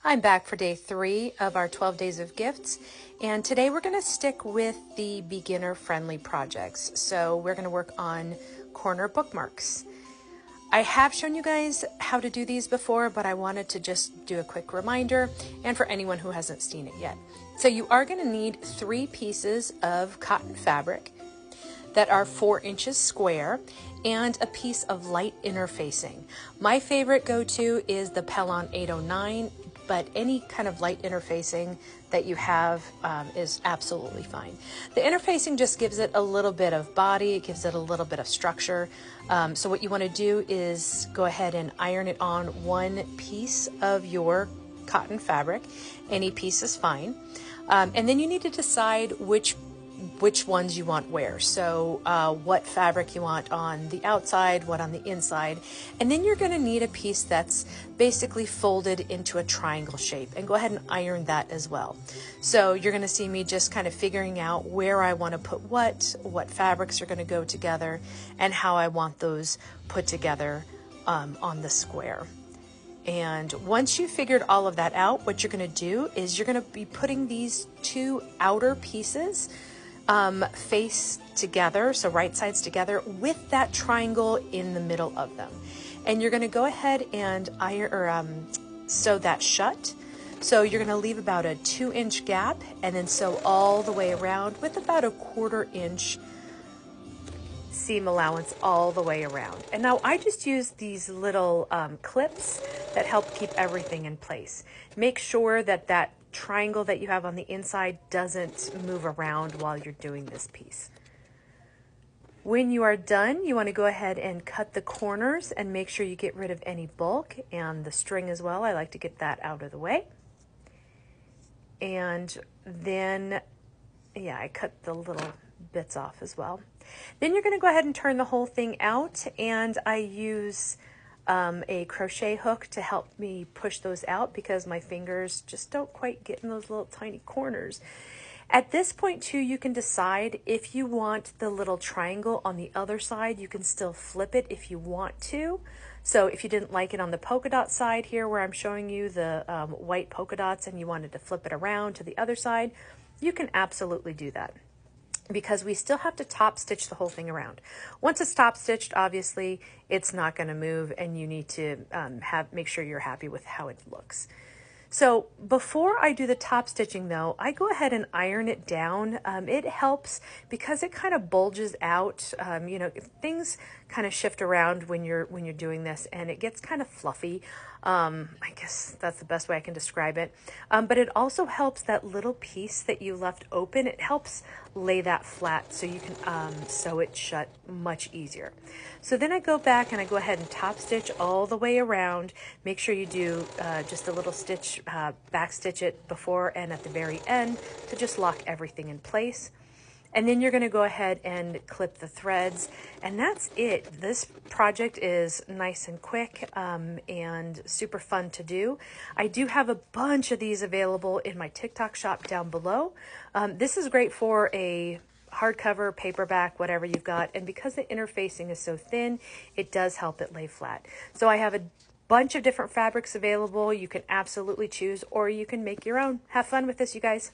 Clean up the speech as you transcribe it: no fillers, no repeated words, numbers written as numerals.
I'm back for day 3 of our 12 days of gifts, and today we're going to stick with the beginner friendly projects. So we're going to work on corner bookmarks. I have shown you guys how to do these before, but I wanted to just do a quick reminder and for anyone who hasn't seen it yet. So you are going to need 3 pieces of cotton fabric that are 4 inches square and a piece of light interfacing. My favorite go-to is the Pellon 809, but any kind of light interfacing that you have is absolutely fine. The interfacing just gives it a little bit of body, it gives it a little bit of structure. So what you want to do is go ahead and iron it on one piece of your cotton fabric. Any piece is fine. And then you need to decide which ones you want where. So what fabric you want on the outside, what on the inside. And then you're going to need a piece that's basically folded into a triangle shape, and go ahead and iron that as well. So you're going to see me just kind of figuring out where I want to put what fabrics are going to go together, and how I want those put together on the square. And once you've figured all of that out, what you're going to do is you're going to be putting these 2 outer pieces face together, so right sides together, with that triangle in the middle of them. And you're going to go ahead and iron or sew that shut. So you're going to leave about a 2-inch gap, and then sew all the way around with about a 1/4 inch seam allowance all the way around. And now I just use these little clips that help keep everything in place. Make sure that that triangle that you have on the inside doesn't move around while you're doing this piece. When you are done, you want to go ahead and cut the corners and make sure you get rid of any bulk, and the string as well. I like to get that out of the way. And then, yeah, I cut the little bits off as well. Then you're going to go ahead and turn the whole thing out, and I use a crochet hook to help me push those out because my fingers just don't quite get in those little tiny corners. At this point too, you can decide if you want the little triangle on the other side. You can still flip it if you want to. So if you didn't like it on the polka dot side here where I'm showing you the white polka dots, and you wanted to flip it around to the other side, you can absolutely do that, because we still have to top stitch the whole thing around. Once it's top stitched, obviously it's not going to move, and you need to make sure you're happy with how it looks. So before I do the top stitching though, I go ahead and iron it down. It helps because it kind of bulges out. You know, things kind of shift around when you're doing this, and it gets kind of fluffy. I guess that's the best way I can describe it. But it also helps that little piece that you left open. It helps lay that flat so you can sew it shut much easier. So then I go back and I go ahead and top stitch all the way around. Make sure you do just a little stitch, back stitch it before and at the very end to just lock everything in place. And then you're going to go ahead and clip the threads, and that's it. This project is nice and quick and super fun to do. I do have a bunch of these available in my TikTok shop down below. This is great for a hardcover, paperback, whatever you've got, and because the interfacing is so thin, it does help it lay flat. So I have a bunch of different fabrics available. You can absolutely choose, or you can make your own. Have fun with this, you guys.